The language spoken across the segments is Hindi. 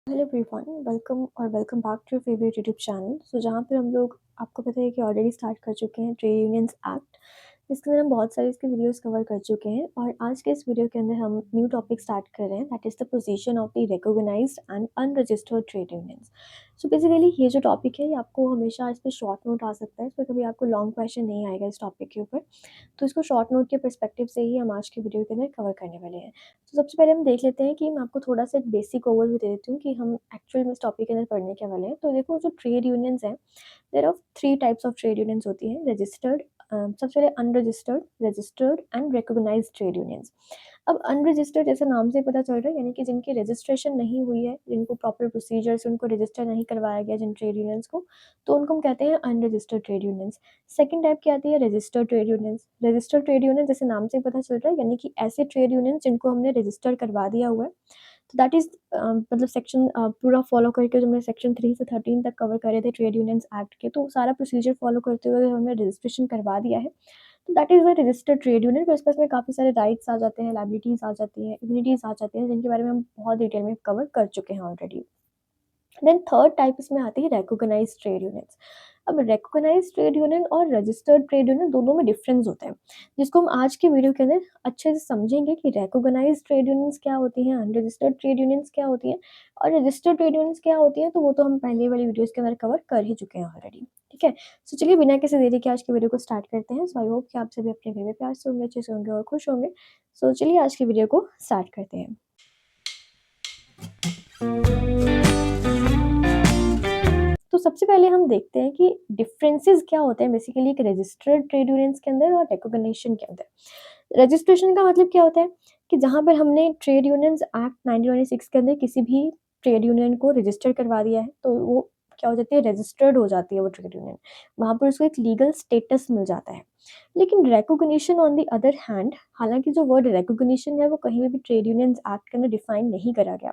Hello everyone, welcome back to your favourite YouTube channel. जहाँ पर हम लोग आपको पता है कि ऑलरेडी स्टार्ट कर चुके हैं ट्रेड यूनियंस एक्ट। इसके अंदर हम बहुत सारे इसके वीडियोस कवर कर चुके हैं और आज के इस वीडियो के अंदर हम न्यू टॉपिक स्टार्ट कर रहे हैं, that is the position of the recognised and unregistered trade unions. Basically ये जो टॉपिक है ये आपको हमेशा इस पर शॉर्ट नोट आ सकता है, इस पर कभी आपको लॉन्ग क्वेश्चन नहीं आएगा इस टॉपिक के ऊपर। तो इसको शॉर्ट नोट के पर्सपेक्टिव से ही हम आज के वीडियो के अंदर कवर करने वाले हैं। तो सबसे पहले हम देख लेते हैं कि मैं आपको थोड़ा सा एक बेसिक ओवरव्यू दे देती हूँ कि हम एक्चुअल में इस टॉपिक के अंदर पढ़ने के वाले हैं। तो देखो, जो ट्रेड यूनियंस हैं, there are 3 types of trade unions होती हैं। रजिस्टर्ड, सबसे पहले unregistered, registered and recognised trade unions. अब अनरजिस्टर्ड जैसे नाम से पता चल रहा है, यानी कि जिनकी रजिस्ट्रेशन नहीं हुई है, जिनको प्रॉपर प्रोसीजर से उनको रजिस्टर नहीं करवाया गया जिन ट्रेड यूनियंस को, तो उनको हम कहते हैं unregistered trade unions. Second type क्या आती है? Registered trade unions. Registered trade union जैसे नाम से पता चल रहा है, यानी कि ऐसे ट्रेड यूनियंस जिनको हमने रजिस्टर करवा दिया हुआ है। तो दैट इज़ मतलब सेक्शन पूरा फॉलो करके जो मैंने सेक्शन 3 से 13 तक कवर करे थे ट्रेड यूनियंस एक्ट के, तो सारा प्रोसीजर फॉलो करते हुए हमने रजिस्ट्रेशन करवा दिया है, तो that is the registered trade union. फिर उसके में काफ़ी सारे राइट्स आ जाते हैं, लायबिलिटीज़ आ जाती हैं, इम्यूनिटीज़ आ जाती हैं, जिनके बारे में हम बहुत डिटेल में कवर कर चुके हैं ऑलरेडी। देन थर्ड टाइप इसमें आती है रिकॉग्नाइज्ड ट्रेड यूनियंस। अब रिकॉग्नाइज्ड ट्रेड यूनियन और रजिस्टर्ड ट्रेड यूनियन दोनों में डिफरेंस होता है, जिसको हम आज के वीडियो के अंदर अच्छे से समझेंगे कि रिकॉग्नाइज्ड ट्रेड यूनियंस क्या होती हैं, अनरजिस्टर्ड ट्रेड यूनियंस क्या होती हैं और रजिस्टर्ड ट्रेड यूनियंस क्या होती हैं। तो वो तो हम पहले वाली वीडियोस के अंदर कवर कर ही चुके हैं ऑलरेडी। ठीक है, चलिए बिना किसी देरी के आज की वीडियो को स्टार्ट करते हैं। सो आई होप कि आप सभी अपने घर में प्यार से होंगे, अच्छे से होंगे और खुश होंगे। चलिए आज की वीडियो को स्टार्ट करते हैं। तो सबसे पहले हम देखते हैं कि डिफरेंसेस क्या होते हैं बेसिकली एक रजिस्टर्ड ट्रेड यूनियंस के अंदर और रिकॉग्निशन के अंदर। रजिस्ट्रेशन का मतलब क्या होता है कि जहाँ पर हमने ट्रेड यूनियंस एक्ट 1996 के अंदर किसी भी ट्रेड यूनियन को रजिस्टर करवा दिया है, तो वो क्या हो जाती है, रजिस्टर्ड हो जाती है वो ट्रेड यूनियन। वहाँ पर उसको एक लीगल स्टेटस मिल जाता है। लेकिन recognition on the other hand, हालांकि जो वर्ड रिकॉग्निशन है वो कहीं भी ट्रेड यूनियंस एक्ट के अंदर डिफाइन नहीं करा गया,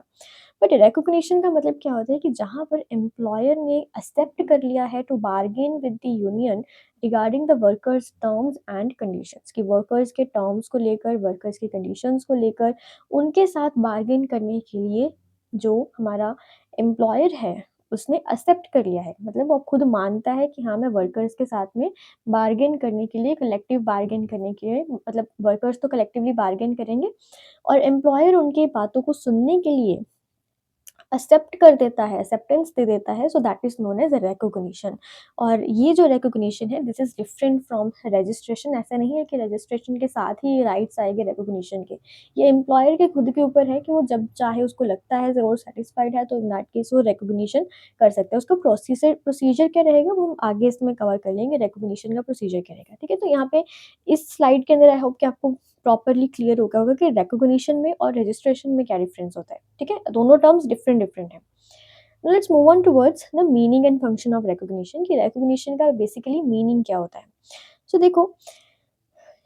बट रिकॉग्निशन का मतलब क्या होता है कि जहाँ पर एम्प्लॉयर ने एक्सेप्ट कर लिया है to bargain with the union regarding the workers terms and conditions, कि वर्कर्स के टर्म्स को लेकर, वर्कर्स की कंडीशंस को लेकर उनके साथ बार्गेन करने के लिए जो हमारा एम्प्लॉयर है उसने एक्सेप्ट कर लिया है, मतलब वो खुद मानता है कि हाँ मैं वर्कर्स के साथ में बार्गेन करने के लिए, कलेक्टिव बार्गेन करने के लिए, मतलब वर्कर्स तो कलेक्टिवली बार्गेन करेंगे और एम्प्लॉयर उनकी बातों को सुनने के लिए एक्सेप्ट कर देता है, एक्सेप्टेंस दे देता है। So that is known as recognition. और ये जो रिकॉग्निशन है this is different from registration. ऐसा नहीं है कि रजिस्ट्रेशन के साथ ही ये राइट्स आएंगे रिकॉग्निशन के। ये एम्प्लॉयर के खुद के ऊपर है कि वो जब चाहे, उसको लगता है वो सेटिस्फाइड है, तो इन दैट केस वो रिकॉग्निशन कर सकता है। उसका प्रोसीजर क्या रहेगा वो हम आगे इसमें कवर कर लेंगे, रिकॉग्निशन का प्रोसीजर क्या रहेगा। ठीक है, तो यहाँ पे इस स्लाइड के अंदर आई होप कि आपको प्रॉपरली क्लियर हो गया होगा कि रिकॉग्निशन में और रजिस्ट्रेशन में क्या डिफरेंस होता है। ठीक है, दोनों टर्म्स डिफरेंट डिफरेंट है। Let's move on towards the meaning and function of recognition, कि रिकॉग्निशन का बेसिकली मीनिंग क्या होता है। देखो,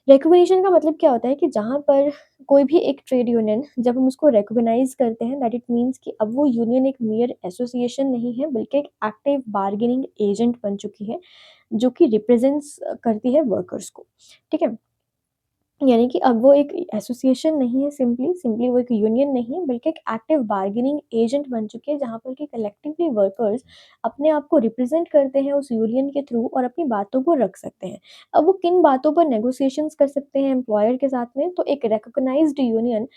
रिकॉग्निशन का मतलब क्या होता है कि जहाँ पर कोई भी एक ट्रेड यूनियन, जब हम उसको रिकॉग्नाइज करते हैं, दैट इट मीन्स कि अब वो यूनियन एक मेयर एसोसिएशन नहीं है, बल्कि एक एक्टिव बार्गेनिंग एजेंट बन चुकी है, जो कि रिप्रेजेंट्स करती है वर्कर्स को। ठीक है, यानी कि अब वो एक एसोसिएशन नहीं है, सिंपली सिंपली वो एक यूनियन नहीं है, बल्कि एक एक्टिव बार्गेनिंग एजेंट बन चुकी है, जहाँ पर कि कलेक्टिवली वर्कर्स अपने आप को रिप्रेजेंट करते हैं उस यूनियन के थ्रू और अपनी बातों को रख सकते हैं। अब वो किन बातों पर नेगोशिएशंस कर सकते हैं एम्प्लॉयर के साथ में, तो एक रिकॉग्नाइज्ड यूनियन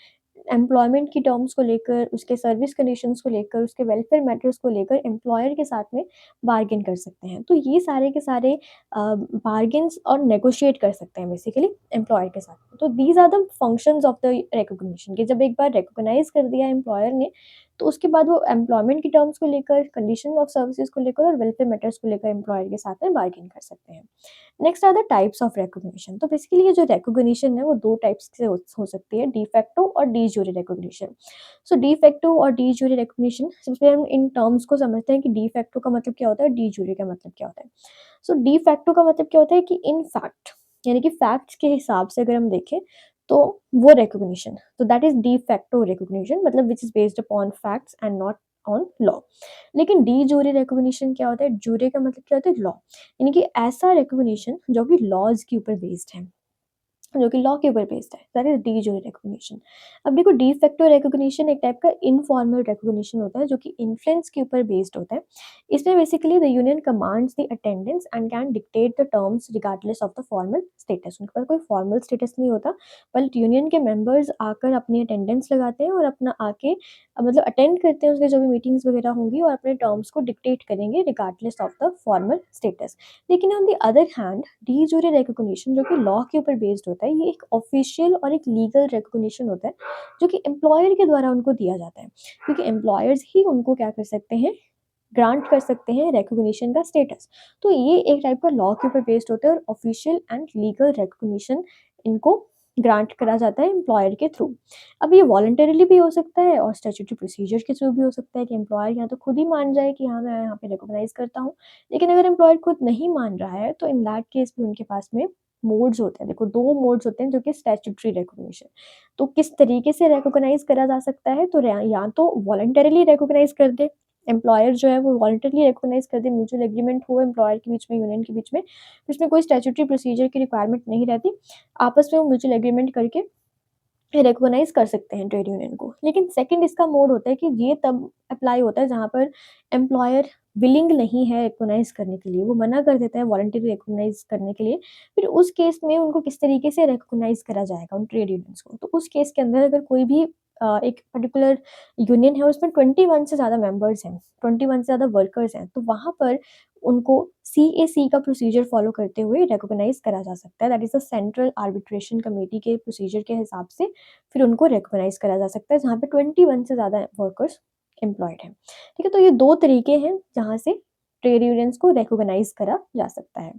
एम्प्लॉयमेंट की टर्म्स को लेकर, उसके सर्विस कंडीशंस को लेकर, उसके वेलफेयर मैटर्स को लेकर एम्प्लॉयर के साथ में बार्गेन कर सकते हैं। तो ये सारे के सारे बार्गेन्स और नेगोशिएट कर सकते हैं बेसिकली एम्प्लॉयर के साथ। तो these are the functions of the recognition, कि जब एक बार रिकॉग्नाइज कर दिया एम्प्लॉयर ने, तो उसके बाद वो एम्प्लॉयमेंट की टर्म्स को लेकर, कंडीशन ऑफ सर्विसेज को लेकर और वेलफेयर मैटर्स को लेकर एम्प्लॉयर के साथ में बार्गेन कर सकते हैं। Next are the types of recognition. तो बेसिकली ये जो रिकॉग्निशन है वो दो टाइप्स से हो सकती है, डी फैक्टो और D jury recognition. De facto और डी ज्यूरी रिकॉग्निशन, सबसे पहले हम इन टर्म्स को समझते हैं कि डी फैक्टो का मतलब क्या होता है, डी ज्यूरी का मतलब क्या होता है। डी फैक्टो का मतलब क्या होता है कि इन फैक्ट, यानी कि फैक्ट्स के हिसाब से अगर हम देखें तो वो रिकॉग्निशन, तो that is de facto recognition, मतलब which is based upon facts and not on law. लेकिन डी जूरी रिकॉग्निशन क्या होता है, जूरी का मतलब क्या होता है, लॉ, यानी कि ऐसा रिकॉग्निशन जो कि लॉज के ऊपर बेस्ड है। जो कि लॉ के ऊपर बेस्ड है, that is de jure recognition. अब देखो डी फैक्टो रिकॉग्निशन एक टाइप का इनफॉर्मल रिकॉग्निशन होता है जो कि इन्फ्लुएंस के ऊपर बेस्ड होता है। इसमें basically the union commands the attendance and can dictate the terms regardless of the formal status. उनके पास कोई फॉर्मल स्टेटस नहीं होता, बट यूनियन के मेंबर्स आकर अपनी अटेंडेंस लगाते हैं और अपना आके मतलब अटेंड करते हैं उसके जो भी मीटिंग्स वगैरह होंगी और अपने टर्म्स को डिक्टेट करेंगे regardless of the formal status. लेकिन on the other hand de jure recognition जो कि लॉ के ऊपर बेस्ड होता है, ये एक ऑफिशियल और एक लीगल रिकॉग्निशन होता है जो कि एम्प्लॉयर के द्वारा उनको दिया जाता है, क्योंकि एम्प्लॉयर्स ही उनको क्या कर सकते हैं, ग्रांट कर सकते हैं रिकॉग्निशन का स्टेटस। तो ये एक टाइप का लॉ के ऊपर बेस्ड होता है और ऑफिशियल एंड लीगल रिकॉग्निशन इनको ग्रांट करा जाता है एम्प्लॉयर के थ्रू। अब ये वॉलंटरीली भी हो सकता है और स्टैट्यूटरी प्रोसीजर के थ्रू भी हो सकता है कि एम्प्लॉयर या तो खुद ही मान जाए कि हाँ मैं यहाँ पे रिकॉग्नाइज करता हूँ। लेकिन अगर एम्प्लॉयर खुद नहीं मान रहा है तो इन दैट केस भी उनके पास में मोड्स होते हैं। देखो 2 मोड्स होते हैं जो कि स्टैट्यूटरी रिकॉग्निशन। तो किस तरीके से रिकॉग्नाइज करा जा सकता है, तो या तो वॉलंटरीली रिकॉग्नाइज कर दे एम्प्लॉयर जो है, वो वॉलंटरीली रिकॉग्नाइज कर दे, म्यूचुअल एग्रीमेंट हो एम्प्लॉयर के बीच में, यूनियन के बीच में, इसमें कोई स्टैट्यूटरी प्रोसीजर की रिक्वायरमेंट नहीं रहती। आपस में वो म्यूचुअल एग्रीमेंट करके रिकॉग्नाइज़ कर सकते हैं ट्रेड यूनियन को। लेकिन सेकंड इसका मोड होता है कि ये तब अप्लाई होता है जहाँ पर एम्प्लॉयर विलिंग नहीं है रिकॉग्नाइज़ करने के लिए, वो मना कर देता है वॉलंटरी रिकॉग्नाइज़ करने के लिए। फिर उस केस में उनको किस तरीके से रिकॉग्नाइज़ करा जाएगा उन ट्रेड यूनियंस को। तो उस केस के अंदर अगर कोई भी एक पर्टिकुलर यूनियन है और उसमें 21 से ज़्यादा मेंबर्स हैं, 21 से ज़्यादा वर्कर्स हैं, तो वहाँ पर उनको सीएसी का प्रोसीजर फ़ॉलो करते हुए रिकॉग्नाइज़ करा जा सकता है। That is the central arbitration committee के प्रोसीजर के हिसाब से फिर उनको रिकॉग्नाइज़ करा जा सकता है, जहाँ पे 21 से ज़्यादा वर्कर्स एम्प्लॉयड हैं। ठीक है? तो ये 2 तरीके हैं जहाँ से ट्रेड यूनियंस को रिकॉग्नाइज़ करा जा सकता है।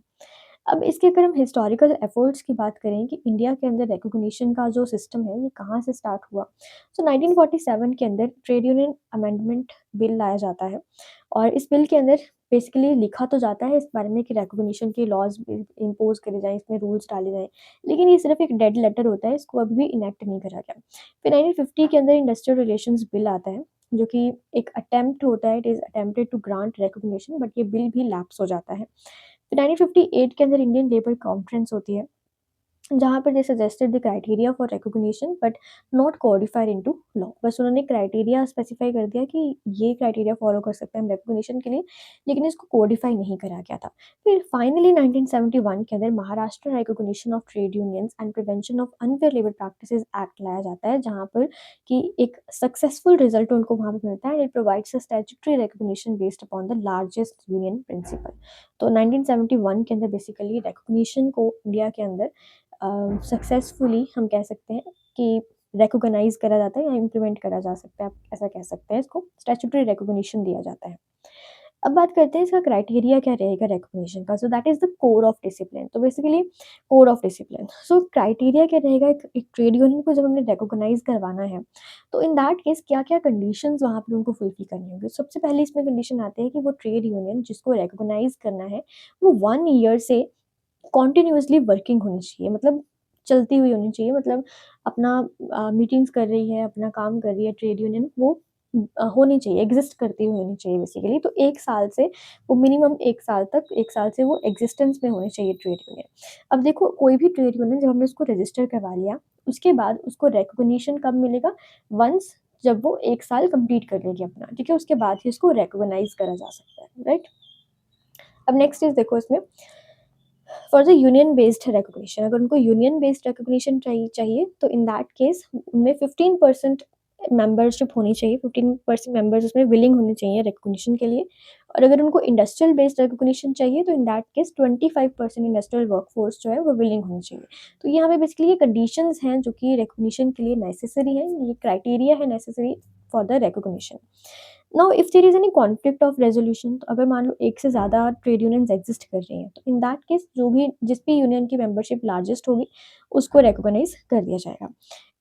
अब इसके अगर हम हिस्टोरिकल एफर्ट्स की बात करें कि इंडिया के अंदर रिकॉग्निशन का जो सिस्टम है, ये कहाँ से स्टार्ट हुआ? सो 1947 के अंदर ट्रेड यूनियन अमेंडमेंट बिल लाया जाता है और इस बिल के अंदर बेसिकली लिखा तो जाता है इस बारे में कि रिकॉग्निशन के लॉज़ इम्पोज़ करे जाएँ, इसमें रूल्स डाले जाएँ। लेकिन ये सिर्फ़ एक डेड लेटर होता है, इसको अभी भी इनैक्ट नहीं करा गया। फिर 1950 के अंदर इंडस्ट्रियल रिलेशंस बिल आता है, जो कि एक अटेम्प्ट होता है, it is attempted to grant recognition, but ये बिल भी लैप्स हो जाता है। फिर 1958 के अंदर इंडियन लेबर कॉन्फ्रेंस होती है, जहाँ पर दे suggested the criteria for recognition but not codified into law. बस उन्होंने क्राइटेरिया स्पेसिफाई कर दिया कि ये क्राइटेरिया फॉलो कर सकते हैं हम रिकॉग्निशन के लिए, लेकिन इसको कोडिफाई नहीं करा गया था। फिर फाइनली 1971 के अंदर Maharashtra recognition of trade unions and prevention of unfair labour practices act लाया जाता है, जहाँ पर कि एक सक्सेसफुल रिजल्ट उनको वहाँ पर मिलता है and it provides a statutory recognition based upon the largest union principle. तो 1971 के अंदर बेसिकली रिकॉग्निशन को इंडिया के अंदर सक्सेसफुली हम कह सकते हैं कि रिकॉग्नाइज़ करा जाता है या इम्प्लीमेंट करा जा सकता है, आप ऐसा कह सकते हैं, इसको स्टैट्यूटरी रिकॉग्निशन दिया जाता है। अब बात करते हैं इसका क्राइटेरिया क्या रहेगा रिकॉग्निशन का। So that is the core of discipline. तो basically code of discipline, so criteria क्या रहेगा, एक ट्रेड यूनियन को जब हमने रिकॉग्नाइज़ करवाना है, तो इन दैट केस क्या-क्या कंडीशंस वहाँ पर उनको फुलफिल करनी होंगी। सबसे पहले इसमें कंडीशन आती है कि वो ट्रेड यूनियन जिसको रिकॉग्नाइज़ करना है, वो 1 ईयर से कॉन्टिन्यूअसली वर्किंग होनी चाहिए, मतलब चलती हुई होनी चाहिए, मतलब अपना मीटिंग्स कर रही है, अपना काम कर रही है ट्रेड यूनियन, वो होनी चाहिए, एग्ज़िस्ट करती हुई होनी चाहिए बेसिकली। तो 1 साल से वो मिनिमम 1 साल तक, 1 साल से वो एग्ज़िस्टेंस में होनी चाहिए ट्रेड यूनियन। अब देखो कोई भी ट्रेड यूनियन जब हमने उसको रजिस्टर करवा लिया, उसके बाद उसको रिकॉग्निशन कब मिलेगा? वन्स जब वो 1 साल कंप्लीट कर लेगी अपना, ठीक है? उसके बाद ही उसको रिकॉग्नाइज़ करा जा सकता है, राइट? अब नेक्स्ट चीज़ देखो इसमें, for the union based recognition, अगर उनको यूनियन बेस्ड रिकॉग्निशन चाहिए तो इन दैट केस उनमें 15% मेंबरशिप होनी चाहिए, 15% मेंबर्स उसमें विलिंग होने चाहिए रिकॉग्निशन के लिए। और अगर उनको इंडस्ट्रियल बेस्ड रिकॉग्निशन चाहिए तो in that case 25% industrial workforce जो है वो विलिंग होनी चाहिए। तो यहाँ पे बेसिकली ये कंडीशंस हैं जो कि रिकॉग्निशन के लिए नेसेसरी हैं, ये क्राइटेरिया है necessary for the recognition. Now if there is any conflict of resolution, तो अगर मान लो एक से ज़्यादा ट्रेड यूनियंस एग्जिस्ट कर रही हैं, तो इन दैट केस जो भी जिस भी यूनियन की मेंबरशिप लार्जेस्ट होगी उसको रिकॉग्नाइज कर दिया जाएगा।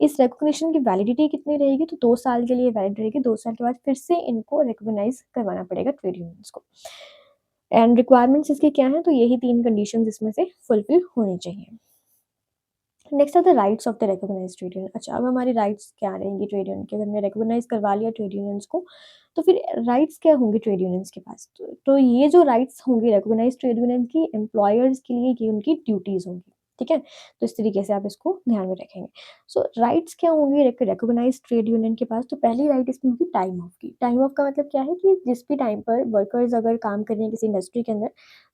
इस रिकॉग्निशन की वैलिडिटी कितनी रहेगी? तो 2 साल के लिए वैलिड रहेगी, 2 साल के बाद फिर से इनको रिकॉग्नाइज करवाना पड़ेगा ट्रेड यूनियंस को। एंड रिक्वायरमेंट्स इसकी क्या हैं? तो यही 3 कंडीशंस इसमें से फुलफिल होनी चाहिए। Next are the rights of the recognised trade union. अच्छा, अब हमारी राइट्स क्या रहेंगी ट्रेड यूनियन के? अगर हमने रिकॉग्नाइज करवा लिया ट्रेड यूनियंस को, तो फिर राइट्स क्या होंगी ट्रेड यूनियंस के पास? तो ये जो राइट्स होंगी रिकॉग्नाइज्ड ट्रेड यूनियन की, एम्प्लॉयर्स के लिए ये उनकी ड्यूटीज़ होंगी, ठीक है? तो इस तरीके से आप इसको ध्यान में रखेंगे। सो राइट्स क्या होंगे रिकॉग्नाइज्ड ट्रेड यूनियन के पास? तो पहली राइट इसमें होगी टाइम ऑफ की। टाइम ऑफ का मतलब क्या है कि जिस भी टाइम पर वर्कर्स अगर काम कर रहे हैं किसी इंडस्ट्री के अंदर,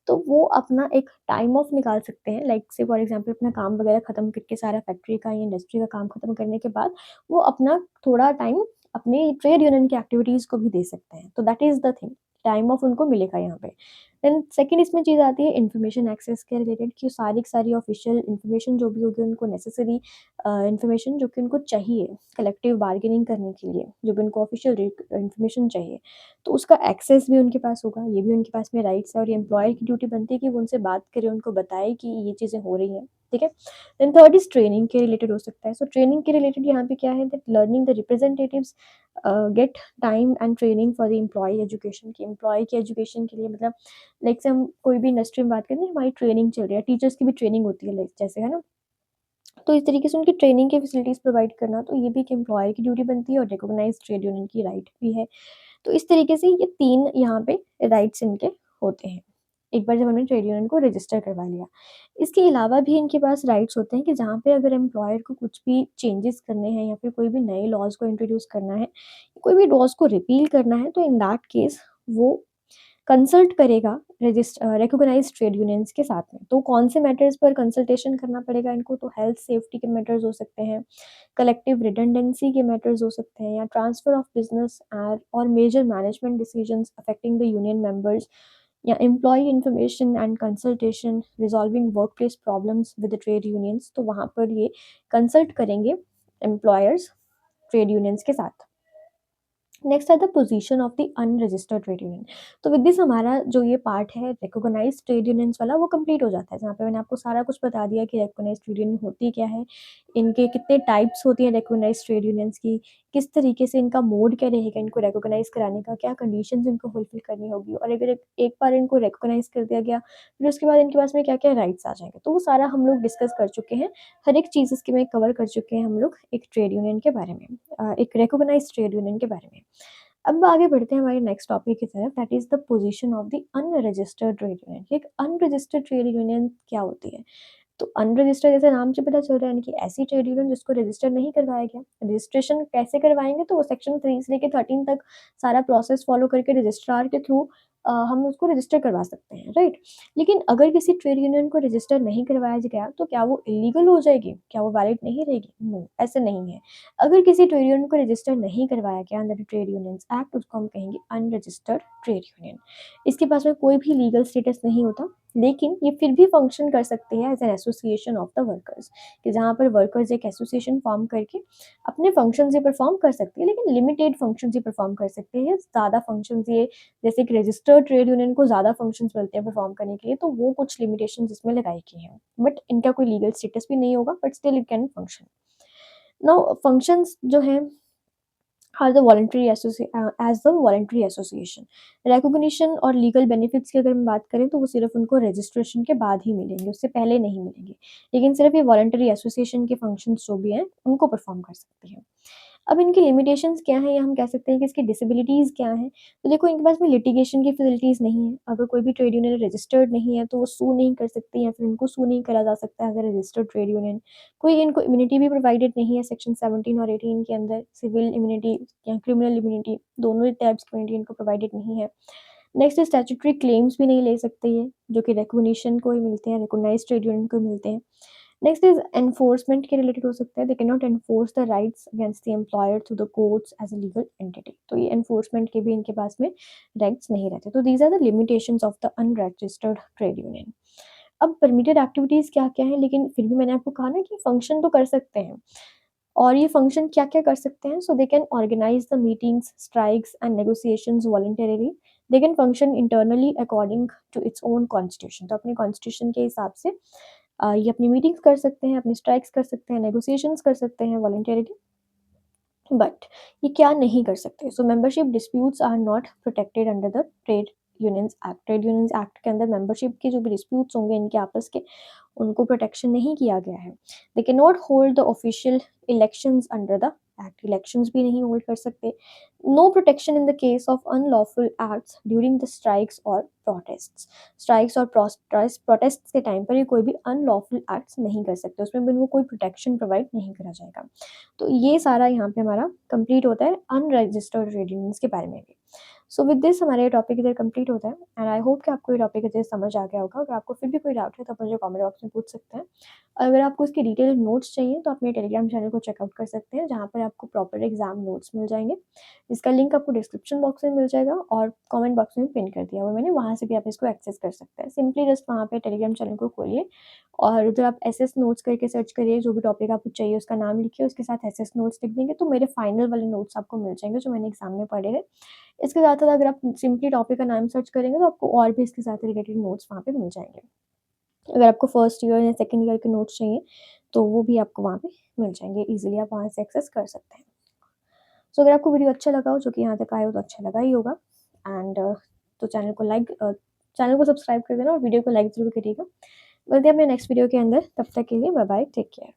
तो वो अपना एक टाइम ऑफ निकाल सकते हैं। लाइक से फॉर एग्ज़ाम्पल अपना काम वगैरह खत्म करके सारा फैक्ट्री का या इंडस्ट्री का काम खत्म करने के बाद, वो अपना थोड़ा टाइम अपनी ट्रेड यूनियन की एक्टिविटीज़ को भी दे सकते हैं। तो that is the thing, time of उनको मिलेगा यहाँ पे। देन सेकंड इसमें चीज़ आती है इन्फॉर्मेशन एक्सेस के रिलेटेड कि सारी की सारी ऑफिशियल इन्फॉर्मेशन जो भी होगी उनको नेसेसरी इन्फॉर्मेशन जो कि उनको चाहिए कलेक्टिव बार्गेनिंग करने के लिए, जो भी उनको ऑफिशियल इन्फॉर्मेशन चाहिए, तो उसका एक्सेस भी उनके पास होगा। ये भी उनके पास में राइट्स है और ये एम्प्लॉयर की ड्यूटी बनती है कि वो उनसे बात करे, उनको बताए कि ये चीज़ें हो रही हैं, ठीक है? देन थर्ड इज़ ट्रेनिंग के रिलेटेड हो सकता है। सो ट्रेनिंग के रिलेटेड यहाँ पे क्या है that learning the representatives get time and training for the employee education की एम्प्लॉयी की एजुकेशन के लिए, मतलब लाइक से हम कोई भी इंडस्ट्री में बात करें तो हमारी ट्रेनिंग चल रही है, टीचर्स की भी ट्रेनिंग होती है लाइक जैसे, है ना? तो इस तरीके से उनकी ट्रेनिंग की फैसिलिटीज़ प्रोवाइड करना, तो ये भी एक एम्प्लॉयर की ड्यूटी बनती है और रिकॉग्नाइज्ड ट्रेड यूनियन की राइट भी है। तो इस तरीके से ये 3 यहाँ पे राइट्स इनके होते हैं, एक बार जब हमने ट्रेड यूनियन को रजिस्टर करवा लिया। इसके अलावा भी इनके पास राइट्स होते हैं कि जहाँ पे अगर एम्प्लॉयर को कुछ भी चेंजेस करने हैं या फिर कोई भी नए लॉज़ को इंट्रोड्यूस करना है, कोई भी लॉज़ को रिपील करना है, तो इन दैट केस वो कंसल्ट करेगा रिकॉग्नाइज्ड ट्रेड यूनियंस के साथ में। तो कौन से मैटर्स पर कंसल्टेशन करना पड़ेगा इनको? तो हेल्थ सेफ्टी के मैटर्स हो सकते हैं, कलेक्टिव रिडंडेंसी के मैटर्स हो सकते हैं, या ट्रांसफर ऑफ बिजनेस एंड और major management decisions affecting the union members, या employee information and consultation, resolving workplace problems with the trade unions. तो वहाँ पर ये कंसल्ट करेंगे एम्प्लॉयर्स ट्रेड यूनियंस के साथ। नेक्स्ट है the position of the unregistered trade union. तो विद दिस हमारा जो ये पार्ट है रिकॉग्नाइज्ड ट्रेड यूनियंस वाला वो कंप्लीट हो जाता है, जहाँ पे मैंने आपको सारा कुछ बता दिया कि रिकॉग्नाइज्ड ट्रेड यूनियन होती क्या है, इनके कितने टाइप्स होती हैं रिकॉग्नाइज्ड ट्रेड यूनियंस की, किस तरीके से इनका मोड क्या रहेगा इनको रिकॉग्नाइज कराने का, क्या कंडीशंस इनको फुलफिल करनी होगी, और अगर एक बार इनको रिकॉग्नाइज कर दिया गया फिर उसके बाद इनके पास में क्या क्या राइट्स आ जाएंगे, तो वो सारा हम लोग डिस्कस कर चुके हैं। हर एक चीज़ इसके में कवर कर चुके हैं हम लोग एक ट्रेड यूनियन के बारे में, एक रिकॉग्नाइज्ड ट्रेड यूनियन के बारे में। अब आगे बढ़ते हैं हमारे नेक्स्ट टॉपिक की तरफ, that is the position of the unregistered trade union. एक अनरजिस्टर्ड ट्रेड यूनियन क्या होती है? तो अनरजिस्टर्ड जैसे नाम से पता चल रहा है, यानी कि ऐसी ट्रेड यूनियन जिसको रजिस्टर नहीं करवाया गया। रजिस्ट्रेशन कैसे करवाएंगे? तो वो सेक्शन 3 से लेके 13 तक सारा प्रोसेस फॉलो करके रजिस्ट्रार के थ्रू हम उसको रजिस्टर करवा सकते हैं, राइट? लेकिन अगर किसी ट्रेड यूनियन को रजिस्टर नहीं करवाया गया तो क्या वो इलीगल हो जाएगी? क्या वो वैलिड नहीं रहेगी? नो, ऐसा नहीं है। अगर किसी ट्रेड यूनियन को रजिस्टर नहीं करवाया गया अंडर ट्रेड यूनियंस एक्ट, उसको हम कहेंगे अनरजिस्टर्ड ट्रेड यूनियन। इसके पास में कोई भी लीगल स्टेटस नहीं होता, लेकिन ये फिर भी फंक्शन कर सकते हैं as an association of the workers, कि जहाँ पर वर्कर्स एक एसोसिएशन फॉर्म करके अपने फंक्शंस ये परफॉर्म कर सकते हैं, लेकिन लिमिटेड फंक्शंस ये परफॉर्म कर सकते हैं। ज़्यादा फंक्शंस ये, जैसे एक रजिस्टर्ड ट्रेड यूनियन को ज़्यादा फंक्शंस मिलते हैं परफॉर्म करने के लिए, तो वो कुछ लिमिटेशंस इसमें लगाई गई हैं, बट इनका कोई लीगल स्टेटस भी नहीं होगा, but still it can function. Now functions जो हैं are the voluntary as the voluntary association. Recognition और लीगल बेनिफिट्स की अगर हम बात करें तो वो सिर्फ उनको रजिस्ट्रेशन के बाद ही मिलेंगे, उससे पहले नहीं मिलेंगे। लेकिन सिर्फ ये वॉलंटरी एसोसिएशन के फंक्शंस जो भी हैं उनको परफॉर्म कर सकते हैं। अब इनकी लिमिटेशंस क्या हैं, या हम कह सकते हैं कि इसकी डिसेबिलिटीज़ क्या हैं? तो देखो, इनके पास में लिटिगेशन की फैसिलिटीज़ नहीं है। अगर कोई भी ट्रेड यूनियन रजिस्टर्ड नहीं है तो वो सू नहीं कर सकती, या फिर उनको सू नहीं करा जा सकता as a registered trade union. कोई इनको इम्यूनिटी भी प्रोवाइडेड नहीं है सेक्शन 17 और 18 के अंदर, सिविल इम्यूनिटी या क्रिमिनल इम्यूनिटी, दोनों ही टाइप्स की इम्यूनिटी इनको प्रोवाइडेड नहीं है। नेक्स्ट स्टैट्यूटरी क्लेम्स भी नहीं ले सकते ये, जो कि रिकॉग्निशन को ही मिलते हैं, रिकॉग्नाइज्ड ट्रेड यूनियन को मिलते हैं। नेक्स्ट इज एनफोर्समेंट के रिलेटेड हो सकता है, they can not enforce the rights against the employer through the courts as a legal entity. तो ये एनफोर्समेंट के भी इनके पास में राइट्स नहीं रहते। तो these are the limitations of the unregistered trade union. अब परमिटेड एक्टिविटीज़ क्या-क्या हैं, लेकिन फिर भी मैंने आपको कहा ना कि फंक्शन तो कर सकते हैं। और ये फंक्शन क्या-क्या कर सकते हैं? So they can organise the meetings, strikes and negotiations voluntarily. They can function internally according to its own constitution. तो अपने कॉन्स्टिट्यूशन के हिसाब से ये अपनी मीटिंग्स कर सकते हैं, अपनी स्ट्राइक्स कर सकते हैं, नेगोशिएशंस कर सकते हैं वॉलंटरीली। बट ये क्या नहीं कर सकते? So membership disputes are not protected under the trade unions act. Trade unions act के अंदर मेंबरशिप के जो भी डिस्प्यूट्स होंगे इनके आपस के, उनको प्रोटेक्शन नहीं किया गया है। They can not hold the official elections under the act, elections भी नहीं होल्ड कर सकते। No protection in the case of unlawful acts during the strikes और प्रोटेस्ट्स। स्ट्राइक्स और प्रोटेस्ट के टाइम पर ये कोई भी अनलॉफुल एक्ट्स नहीं कर सकते, उसमें भी उनको कोई प्रोटेक्शन प्रोवाइड नहीं करा जाएगा। तो ये सारा यहाँ पे हमारा कंप्लीट होता है अनरजिस्टर्ड ट्रेड यूनियंस के बारे में भी। सो विद दिस हमारा ये टॉपिक इधर कंप्लीट होता है एंड आई होप कि आपको ये टॉपिक अच्छे से समझ आ गया होगा। अगर आपको फिर भी कोई डाउट है तो आप मुझे कमेंट बॉक्स में पूछ सकते हैं। अगर आपको इसके डिटेल नोट्स चाहिए तो आप मेरे टेलीग्राम चैनल को चेकआउट कर सकते हैं, जहाँ पर आपको प्रॉपर एग्जाम नोट्स मिल जाएंगे। इसका लिंक आपको डिस्क्रिप्शन बॉक्स में मिल जाएगा और कमेंट बॉक्स में पिन कर दिया हुआ मैंने, वहाँ से भी आप इसको एक्सेस कर सकते हैं। सिंपली जस्ट वहाँ पे टेलीग्राम चैनल को खोलिए और उधर आप एसएस नोट्स करके सर्च करिए, जो भी टॉपिक आपको चाहिए उसका नाम लिखिए, उसके साथ एसएस नोट्स लिख देंगे तो मेरे फाइनल वाले नोट्स आपको मिल जाएंगे जो मैंने एग्जाम में पढ़े हैं। इसके साथ साथ अगर आप सिंपली टॉपिक का नाम सर्च करेंगे तो आपको और भी इसके साथ रिलेटेड नोट्स वहाँ पे मिल जाएंगे। अगर आपको फर्स्ट ईयर या सेकंड ईयर के नोट्स चाहिए तो वो भी आपको वहाँ पे मिल जाएंगे, ईजिली आप वहाँ से एक्सेस कर सकते हैं। सो अगर आपको वीडियो अच्छा लगा हो, जो कि यहाँ तक आए हो तो अच्छा लगा ही होगा एंड तो चैनल को सब्सक्राइब कर देना और वीडियो को लाइक ज़रूर करिएगा। मिलते हैं अपने नेक्स्ट वीडियो के अंदर, तब तक के लिए बाय बाय, टेक केयर।